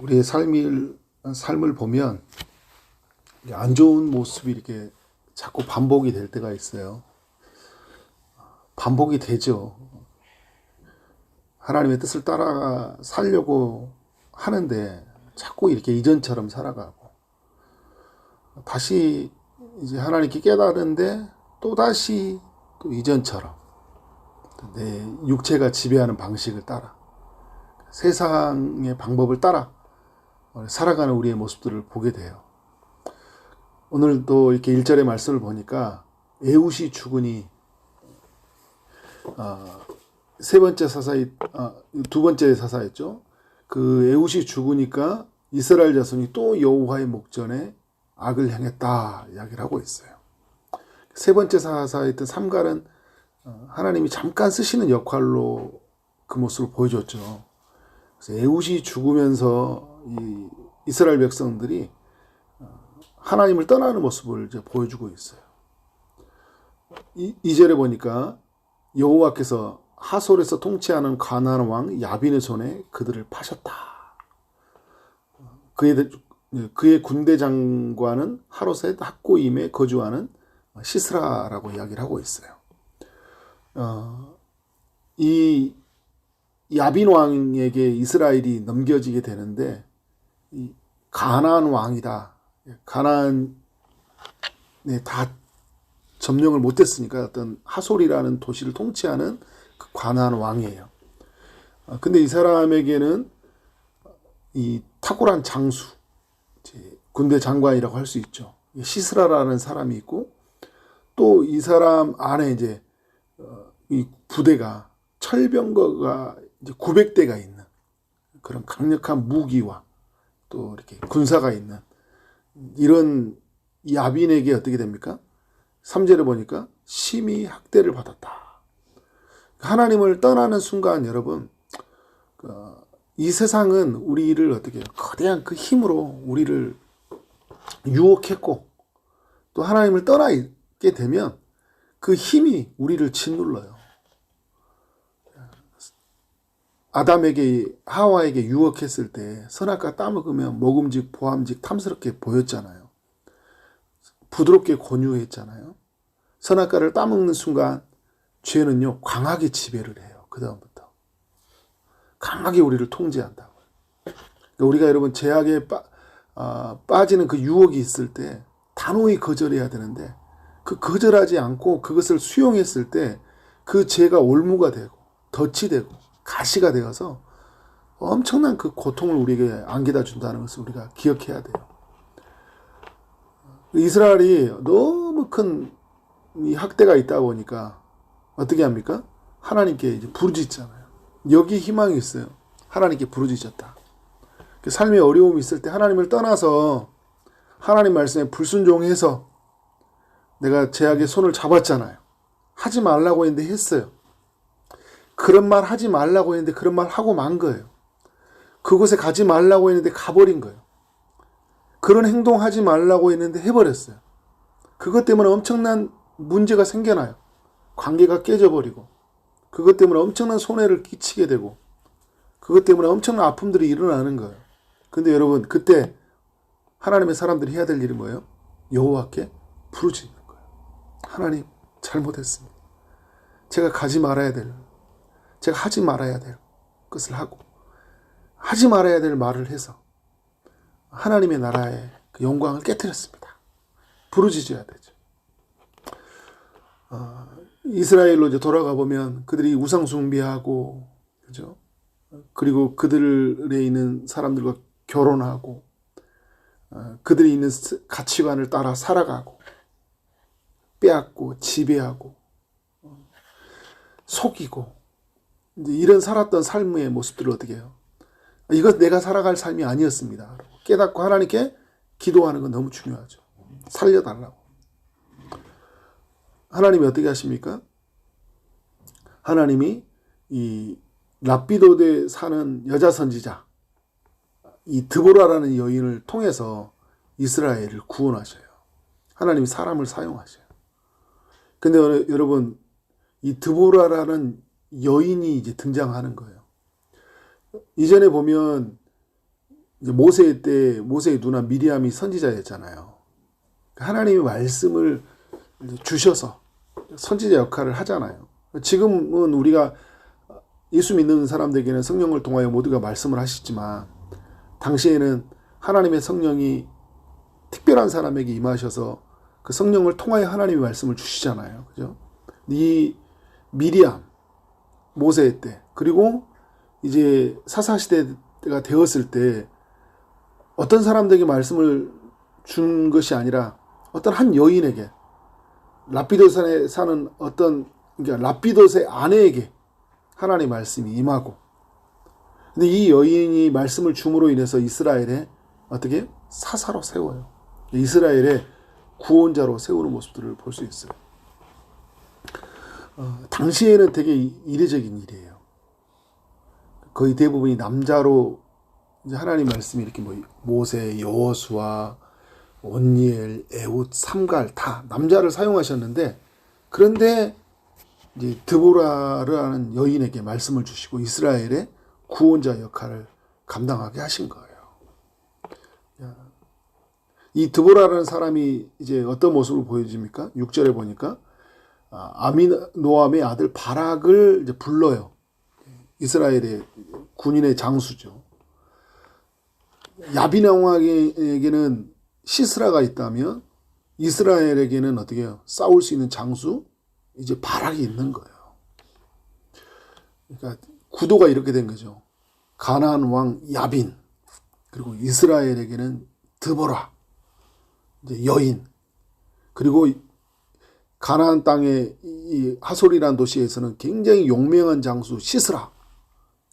우리의 삶을 보면 안 좋은 모습이 이렇게 자꾸 반복이 될 때가 있어요. 반복이 되죠. 하나님의 뜻을 따라 살려고 하는데 자꾸 이렇게 이전처럼 살아가고, 다시 이제 하나님께 깨달은데 또다시 또 이전처럼 내 육체가 지배하는 방식을 따라, 세상의 방법을 따라 살아가는 우리의 모습들을 보게 돼요. 오늘도 이렇게 1절의 말씀을 보니까 에웃이 죽으니, 세 번째 사사이, 두 번째 사사였죠. 그 에웃이 죽으니까 이스라엘 자손이 또 여호와의 목전에 악을 행했다 이야기를 하고 있어요. 세 번째 사사였던 삼갈은 하나님이 잠깐 쓰시는 역할로 그 모습을 보여줬죠. 그래서 에웃이 죽으면서 이 이스라엘 백성들이 하나님을 떠나는 모습을 이제 보여주고 있어요. 2절에 보니까 여호와께서 하솔에서 통치하는 가나안 왕 야빈의 손에 그들을 파셨다. 그의 군대 장관은 하로셋 학고임에 거주하는 시스라라고 이야기를 하고 있어요. 이 야빈 왕에게 이스라엘이 넘겨지게 되는데, 이 가나안 왕이다. 가나안에 다 점령을 못했으니까 어떤 하솔이라는 도시를 통치하는 그 가나안 왕이에요. 근데 이 사람에게는 이 탁월한 장수, 군대 장관이라고 할 수 있죠. 시스라라는 사람이 있고, 또 이 사람 안에 이제 이 부대가 철병거가 이제 900대가 있는 그런 강력한 무기와 또 이렇게 군사가 있는 이런 야빈에게 어떻게 됩니까? 3절에 보니까 심히 학대를 받았다. 하나님을 떠나는 순간 여러분, 이 세상은 우리를 어떻게 해요? 거대한 그 힘으로 우리를 유혹했고, 또 하나님을 떠나게 되면 그 힘이 우리를 짓눌러요. 아담에게, 하와에게 유혹했을 때 선악과 따먹으면 먹음직 보암직 탐스럽게 보였잖아요. 부드럽게 권유했잖아요. 선악과를 따먹는 순간 죄는요 강하게 지배를 해요. 그 다음부터 강하게 우리를 통제한다고요. 그러니까 우리가 여러분 죄악에 빠지는 그 유혹이 있을 때 단호히 거절해야 되는데, 그 거절하지 않고 그것을 수용했을 때 그 죄가 올무가 되고 덫이 되고 가시가 되어서 엄청난 그 고통을 우리에게 안겨다 준다는 것을 우리가 기억해야 돼요. 이스라엘이 너무 큰 이 학대가 있다 보니까 어떻게 합니까? 하나님께 이제 부르짖잖아요. 여기 희망이 있어요. 하나님께 부르짖었다. 삶의 어려움이 있을 때 하나님을 떠나서 하나님 말씀에 불순종해서 내가 죄악의 손을 잡았잖아요. 하지 말라고 했는데 했어요. 그런 말 하지 말라고 했는데 그런 말 하고 만 거예요. 그곳에 가지 말라고 했는데 가버린 거예요. 그런 행동하지 말라고 했는데 해버렸어요. 그것 때문에 엄청난 문제가 생겨나요. 관계가 깨져버리고, 그것 때문에 엄청난 손해를 끼치게 되고, 그것 때문에 엄청난 아픔들이 일어나는 거예요. 근데 여러분, 그때 하나님의 사람들이 해야 될 일은 뭐예요? 여호와께 부르짖는 거예요. 하나님, 잘못했습니다. 제가 가지 말아야 될, 제가 하지 말아야 될 것을 하고, 하지 말아야 될 말을 해서 하나님의 나라의 그 영광을 깨뜨렸습니다. 부르짖어야 되죠. 이스라엘로 이제 돌아가 보면 그들이 우상 숭배하고, 그죠? 그리고 그들에 있는 사람들과 결혼하고, 그들이 있는 가치관을 따라 살아가고, 빼앗고, 지배하고, 속이고, 이제 이런 살았던 삶의 모습들을 어떻게 해요? 이것 내가 살아갈 삶이 아니었습니다. 깨닫고 하나님께 기도하는 건 너무 중요하죠. 살려달라고. 하나님이 어떻게 하십니까? 하나님이 이 랍비도드에 사는 여자 선지자, 이 드보라라는 여인을 통해서 이스라엘을 구원하셔요. 하나님이 사람을 사용하셔요. 근데 여러분, 이 드보라라는 여인이 이제 등장하는 거예요. 이전에 보면 이제 모세 때 모세의 누나 미리암이 선지자였잖아요. 하나님의 말씀을 주셔서 선지자 역할을 하잖아요. 지금은 우리가 예수 믿는 사람들에게는 성령을 통하여 모두가 말씀을 하시지만 당시에는 하나님의 성령이 특별한 사람에게 임하셔서 그 성령을 통하여 하나님의 말씀을 주시잖아요. 그죠? 이 미리암, 모세 때, 그리고 이제 사사시대가 되었을 때 어떤 사람들에게 말씀을 준 것이 아니라 어떤 한 여인에게, 랍비도산에 사는 그러니까 랍비도스의 아내에게 하나님의 말씀이 임하고, 근데 이 여인이 말씀을 줌으로 인해서 이스라엘에 어떻게 사사로 세워요. 이스라엘의 구원자로 세우는 모습들을 볼 수 있어요. 당시에는 되게 이례적인 일이에요. 거의 대부분이 남자로 이제 하나님 말씀이 이렇게 모세, 여호수아, 온니엘, 에훗, 삼갈 다 남자를 사용하셨는데, 그런데 이제 드보라라는 여인에게 말씀을 주시고 이스라엘의 구원자 역할을 감당하게 하신 거예요. 이 드보라라는 사람이 이제 어떤 모습을 보여줍니까? 6절에 보니까 아미노함의 아들 바락을 이제 불러요. 이스라엘의 군인의 장수죠. 야빈 왕에게는 시스라가 있다면 이스라엘에게는 어떻게 해요? 싸울 수 있는 장수 이제 바락이 있는 거예요. 그러니까 구도가 이렇게 된 거죠. 가나안 왕 야빈, 그리고 이스라엘에게는 드보라, 이제 여인, 그리고 가나안 땅의 이 하솔이라는 도시에서는 굉장히 용맹한 장수 시스라,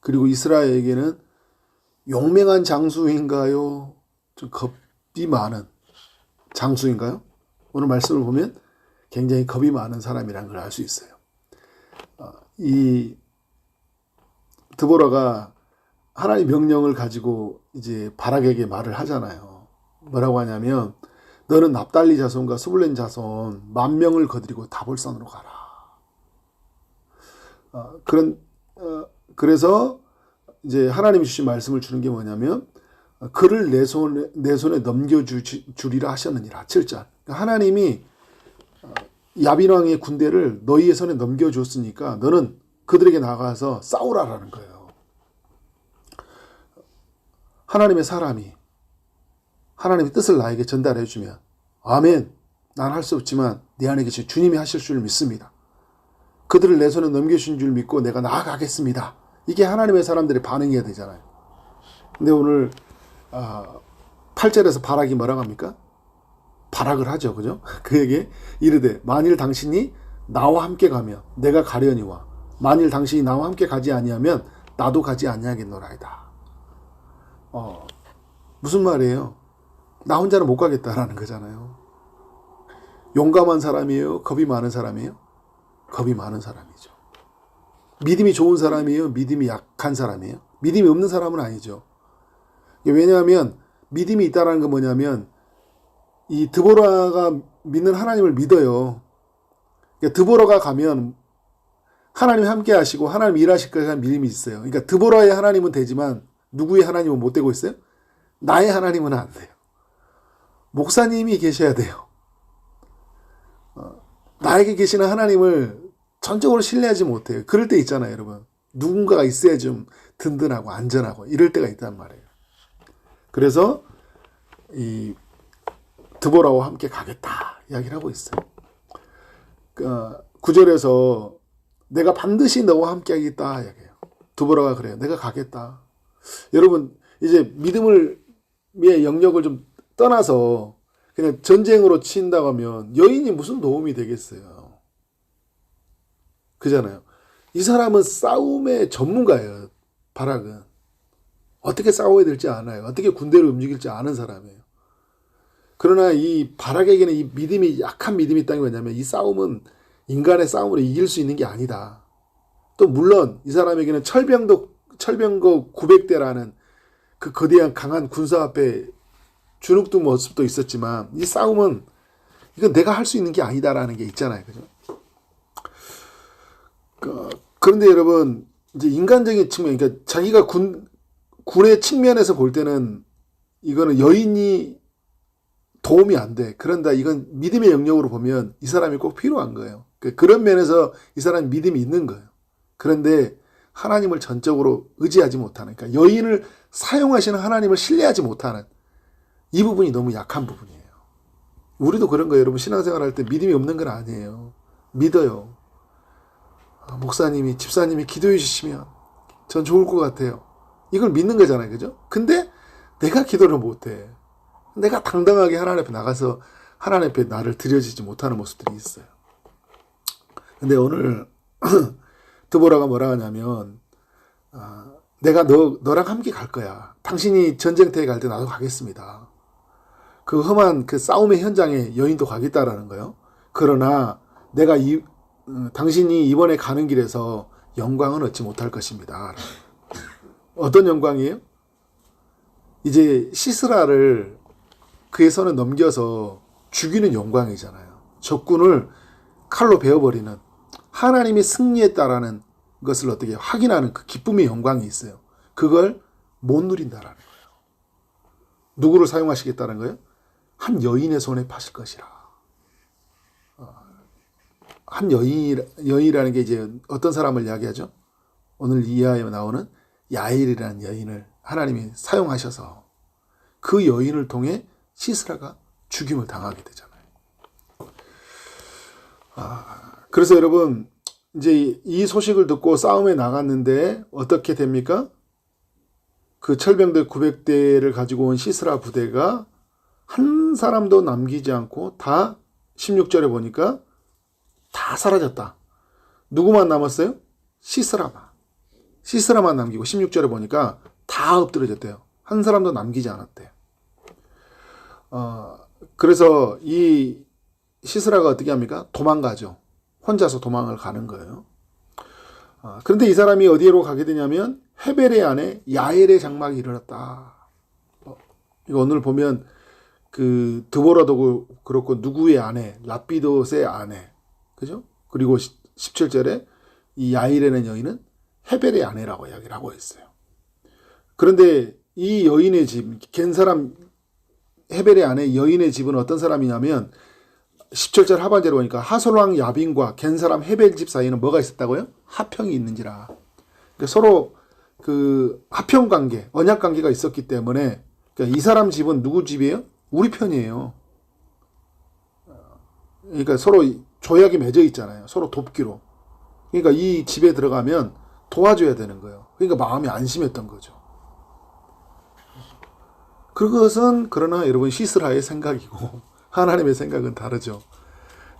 그리고 이스라엘에게는 용맹한 장수인가요? 좀 겁이 많은 장수인가요? 오늘 말씀을 보면 굉장히 겁이 많은 사람이라는 걸 알 수 있어요. 이 드보라가 하나님의 명령을 가지고 이제 바락에게 말을 하잖아요. 뭐라고 하냐면, 너는 납달리 자손과 스불론 자손 10,000명을 거느리고 다볼산으로 가라. 그래서 이제 하나님이 주신 말씀을 주는 게 뭐냐면, 그를 내 손에 넘겨주리라 하셨느니라. 7절. 하나님이 야빈 왕의 군대를 너희의 손에 넘겨줬으니까 너는 그들에게 나가서 싸우라라는 거예요. 하나님의 사람이 하나님의 뜻을 나에게 전달해 주면, 아멘, 난 할 수 없지만 내 안에 계신 주님이 하실 줄 믿습니다. 그들을 내 손에 넘겨주신 줄 믿고 내가 나아가겠습니다. 이게 하나님의 사람들의 반응이어야 되잖아요. 근데 오늘 8절에서 바락이 뭐라고 합니까? 발악을 하죠. 그죠? 그에게 이르되, 만일 당신이 나와 함께 가면 내가 가려니와 만일 당신이 나와 함께 가지 아니하면 나도 가지 아니하겠노라이다. 무슨 말이에요? 나 혼자는 못 가겠다라는 거잖아요. 용감한 사람이에요? 겁이 많은 사람이에요? 겁이 많은 사람이죠. 믿음이 좋은 사람이에요? 믿음이 약한 사람이에요? 믿음이 없는 사람은 아니죠. 왜냐하면 믿음이 있다는 건 뭐냐면, 이 드보라가 믿는 하나님을 믿어요. 그러니까 드보라가 가면 하나님이 함께 하시고 하나님 일하실 거라는 믿음이 있어요. 그러니까 드보라의 하나님은 되지만 누구의 하나님은 못 되고 있어요? 나의 하나님은 안 돼요. 목사님이 계셔야 돼요. 나에게 계시는 하나님을 전적으로 신뢰하지 못해요. 그럴 때 있잖아요, 여러분. 누군가가 있어야 좀 든든하고 안전하고 이럴 때가 있단 말이에요. 그래서 이 드보라와 함께 가겠다 이야기를 하고 있어요. 9절에서 내가 반드시 너와 함께 하겠다 이야기해요. 드보라가 그래요. 내가 가겠다. 여러분, 이제 믿음의 영역을 좀 떠나서 그냥 전쟁으로 친다고 하면 여인이 무슨 도움이 되겠어요. 그잖아요. 이 사람은 싸움의 전문가예요. 바락은. 어떻게 싸워야 될지 알아요. 어떻게 군대를 움직일지 아는 사람이에요. 그러나 이 바락에게는 이 믿음이, 약한 믿음이 있다는 게 뭐냐면, 이 싸움은 인간의 싸움으로 이길 수 있는 게 아니다. 또 물론 이 사람에게는 철병거 900대라는 그 거대한 강한 군사 앞에 주눅든 모습도 있었지만, 이 싸움은 이건 내가 할 수 있는 게 아니다라는 게 있잖아요. 그죠? 그런데 여러분, 이제 인간적인 측면, 그러니까 자기가 군의 측면에서 볼 때는 이거는 여인이 도움이 안 돼. 그런다. 이건 믿음의 영역으로 보면 이 사람이 꼭 필요한 거예요. 그런 면에서 이 사람이 믿음이 있는 거예요. 그런데 하나님을 전적으로 의지하지 못하는, 그러니까 여인을 사용하시는 하나님을 신뢰하지 못하는 이 부분이 너무 약한 부분이에요. 우리도 그런 거예요. 여러분 신앙생활 할 때 믿음이 없는 건 아니에요. 믿어요. 목사님이, 집사님이 기도해 주시면 전 좋을 것 같아요. 이걸 믿는 거잖아요. 그죠? 근데 내가 기도를 못해. 내가 당당하게 하나님 앞에 나가서 하나님 앞에 나를 드려지지 못하는 모습들이 있어요. 근데 오늘 드보라가 뭐라 하냐면 내가 너랑 함께 갈 거야. 당신이 전쟁터에 갈 때 나도 가겠습니다. 그 험한 그 싸움의 현장에 여인도 가겠다라는 거예요. 그러나 내가 당신이 이번에 가는 길에서 영광은 얻지 못할 것입니다. 어떤 영광이에요? 이제 시스라를 그의 손에 넘겨서 죽이는 영광이잖아요. 적군을 칼로 베어버리는, 하나님이 승리했다라는 것을 어떻게 확인하는 그 기쁨의 영광이 있어요. 그걸 못 누린다라는 거예요. 누구를 사용하시겠다는 거예요? 한 여인의 손에 파실 것이라. 한 여인이라는 게 이제 어떤 사람을 이야기하죠? 오늘 이하에 나오는 야엘이라는 여인을 하나님이 사용하셔서 그 여인을 통해 시스라가 죽임을 당하게 되잖아요. 그래서 여러분 이제 이 소식을 듣고 싸움에 나갔는데 어떻게 됩니까? 그 철병대 900대를 가지고 온 시스라 부대가 한 사람도 남기지 않고 다 16절에 보니까 다 사라졌다. 누구만 남았어요? 시스라만 남기고 16절에 보니까 다 엎드려졌대요. 한 사람도 남기지 않았대요. 그래서 이 시스라가 어떻게 합니까? 도망가죠. 혼자서 도망을 가는 거예요. 그런데 이 사람이 어디로 가게 되냐면 헤벨의 아내 야엘의 장막이 일어났다. 이거 오늘 보면 그 드보라도 그렇고 누구의 아내, 라피도스의 아내, 그죠? 그리고 17절에 이 야일이라는 여인은 헤벨의 아내라고 이야기를 하고 있어요. 그런데 이 여인의 집, 겐 사람 헤벨의 아내 여인의 집은 어떤 사람이냐면 17절 하반절에 보니까 하솔왕 야빈과 겐 사람 헤벨 집 사이에는 뭐가 있었다고요? 하평이 있는지라. 그러니까 서로 그 하평 관계, 언약 관계가 있었기 때문에 그러니까 이 사람 집은 누구 집이에요? 우리 편이에요. 그러니까 서로 조약이 맺어 있잖아요. 서로 돕기로. 그러니까 이 집에 들어가면 도와줘야 되는 거예요. 그러니까 마음이 안심했던 거죠. 그것은 그러나 여러분 시스라의 생각이고 하나님의 생각은 다르죠.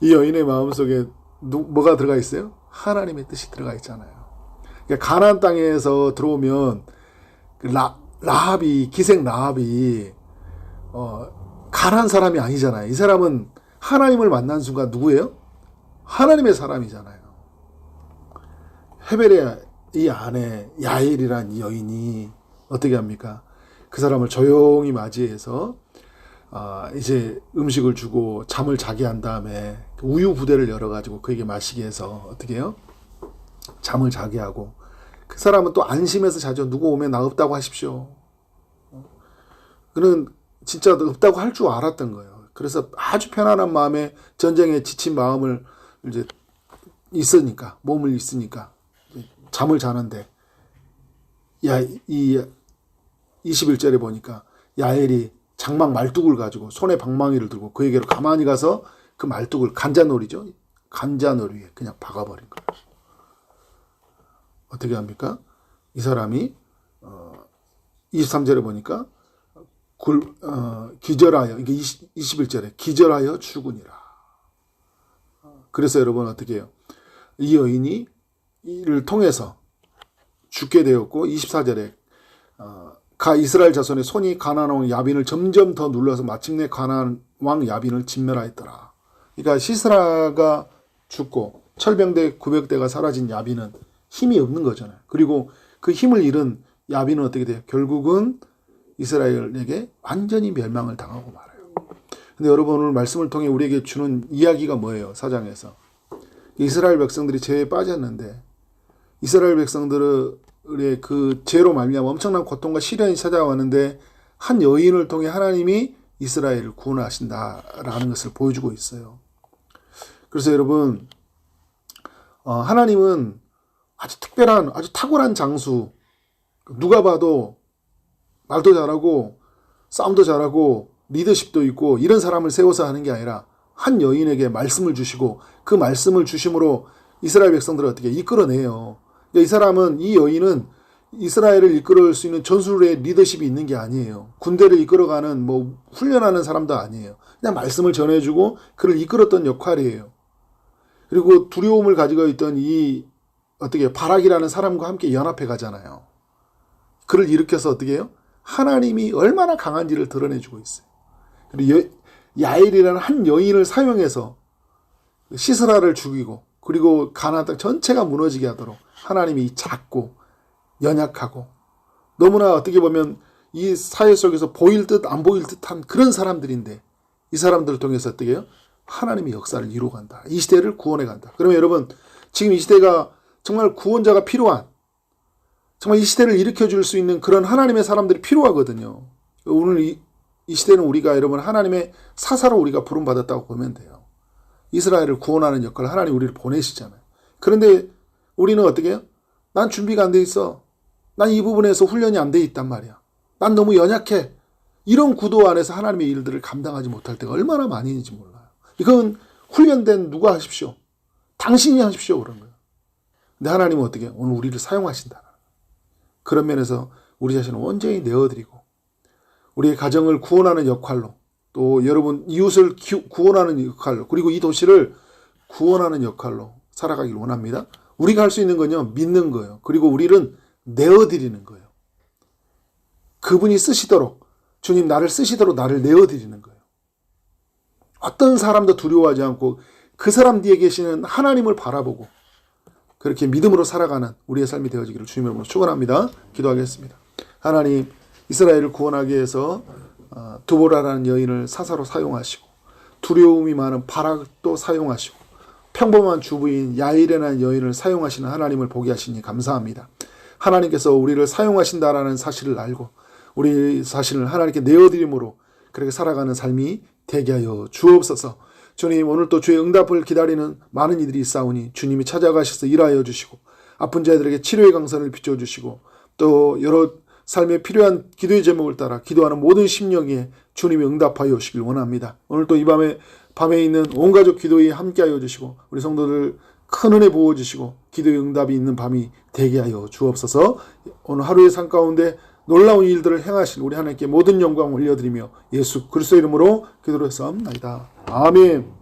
이 여인의 마음속에 뭐가 들어가 있어요? 하나님의 뜻이 들어가 있잖아요. 그러니까 가나안 땅에서 들어오면 라합이, 기생 라합이 가난한 사람이 아니잖아요. 이 사람은 하나님을 만난 순간 누구예요? 하나님의 사람이잖아요. 헤벨의 이 아내 야엘이란 이 여인이 어떻게 합니까? 그 사람을 조용히 맞이해서 이제 음식을 주고 잠을 자게 한 다음에 우유 부대를 열어가지고 그에게 마시게 해서 어떻게 해요? 잠을 자게 하고 그 사람은 또 안심해서 자죠. 누구 오면 나 없다고 하십시오. 그는 진짜 없다고 할 줄 알았던 거예요. 그래서 아주 편안한 마음에 전쟁에 지친 마음을 이제 있으니까 몸을 있으니까 잠을 자는데 이 21절에 보니까 야엘이 장막 말뚝을 가지고 손에 방망이를 들고 그에게로 가만히 가서 그 말뚝을 간자놀이죠. 간자놀이에 그냥 박아버린 거예요. 어떻게 합니까? 이 사람이 23절에 보니까 기절하여, 이게 21절에 기절하여 죽으니라. 그래서 여러분 어떻게 해요? 이 여인이 이를 통해서 죽게 되었고 24절에 이스라엘 자손의 손이 가나안 왕 야빈을 점점 더 눌러서 마침내 가나안 왕 야빈을 진멸하였더라. 그러니까 시스라가 죽고 철병대 900대가 사라진 야빈은 힘이 없는 거잖아요. 그리고 그 힘을 잃은 야빈은 어떻게 돼요? 결국은 이스라엘에게 완전히 멸망을 당하고 말아요. 근데 여러분 오늘 말씀을 통해 우리에게 주는 이야기가 뭐예요? 사장에서 이스라엘 백성들이 죄에 빠졌는데 이스라엘 백성들의 그 죄로 말미암아 엄청난 고통과 시련이 찾아왔는데 한 여인을 통해 하나님이 이스라엘을 구원하신다라는 것을 보여주고 있어요. 그래서 여러분, 하나님은 아주 특별한, 아주 탁월한 장수, 누가 봐도 말도 잘하고 싸움도 잘하고 리더십도 있고 이런 사람을 세워서 하는 게 아니라 한 여인에게 말씀을 주시고 그 말씀을 주심으로 이스라엘 백성들을 어떻게 이끌어내요. 그러니까 이 사람은, 이 여인은 이스라엘을 이끌어올 수 있는 전술의 리더십이 있는 게 아니에요. 군대를 이끌어가는 훈련하는 사람도 아니에요. 그냥 말씀을 전해주고 그를 이끌었던 역할이에요. 그리고 두려움을 가지고 있던 이 바락이라는 사람과 함께 연합해 가잖아요. 그를 일으켜서 어떻게 해요? 하나님이 얼마나 강한지를 드러내주고 있어요. 그리고 야엘이라는 한 여인을 사용해서 시스라를 죽이고 그리고 가나안 땅 전체가 무너지게 하도록 하나님이 작고 연약하고 너무나 어떻게 보면 이 사회 속에서 보일 듯 안 보일 듯한 그런 사람들인데 이 사람들을 통해서 어떻게 해요? 하나님이 역사를 이루어간다. 이 시대를 구원해간다. 그러면 여러분, 지금 이 시대가 정말 구원자가 필요한, 정말 이 시대를 일으켜줄 수 있는 그런 하나님의 사람들이 필요하거든요. 오늘 이 시대는 우리가 여러분 하나님의 사사로 우리가 부름받았다고 보면 돼요. 이스라엘을 구원하는 역할을 하나님 우리를 보내시잖아요. 그런데 우리는 어떻게 해요? 난 준비가 안 돼 있어. 난 이 부분에서 훈련이 안 돼 있단 말이야. 난 너무 연약해. 이런 구도 안에서 하나님의 일들을 감당하지 못할 때가 얼마나 많이 있는지 몰라요. 이건 훈련된 누가 하십시오. 당신이 하십시오. 그런 거예요. 근데 하나님은 어떻게 해요? 오늘 우리를 사용하신다. 그런 면에서 우리 자신을 온전히 내어드리고 우리의 가정을 구원하는 역할로 또 여러분 이웃을 구원하는 역할로 그리고 이 도시를 구원하는 역할로 살아가길 원합니다. 우리가 할 수 있는 건요. 믿는 거예요. 그리고 우리는 내어드리는 거예요. 그분이 쓰시도록 주님 나를 쓰시도록 나를 내어드리는 거예요. 어떤 사람도 두려워하지 않고 그 사람 뒤에 계시는 하나님을 바라보고 그렇게 믿음으로 살아가는 우리의 삶이 되어지기를 주님의 이름으로 축원합니다. 기도하겠습니다. 하나님, 이스라엘을 구원하기 위해서 두보라라는 여인을 사사로 사용하시고 두려움이 많은 바락도 사용하시고 평범한 주부인 야일이라는 여인을 사용하시는 하나님을 보게 하시니 감사합니다. 하나님께서 우리를 사용하신다라는 사실을 알고 우리 자신을 하나님께 내어드림으로 그렇게 살아가는 삶이 되게 하여 주옵소서. 주님, 오늘 또 주의 응답을 기다리는 많은 이들이 있사오니 주님이 찾아가셔서 일하여 주시고 아픈 자들에게 치료의 강선을 비춰주시고 또 여러 삶에 필요한 기도의 제목을 따라 기도하는 모든 심령에 주님이 응답하여 오시길 원합니다. 오늘 또 이 밤에 있는 온 가족 기도에 함께하여 주시고 우리 성도들 큰 은혜 부어주시고 기도의 응답이 있는 밤이 되게 하여 주옵소서. 오늘 하루의 삶 가운데 놀라운 일들을 행하신 우리 하나님께 모든 영광을 올려드리며 예수 그리스도 이름으로 기도를 했사옵나이다. 아멘.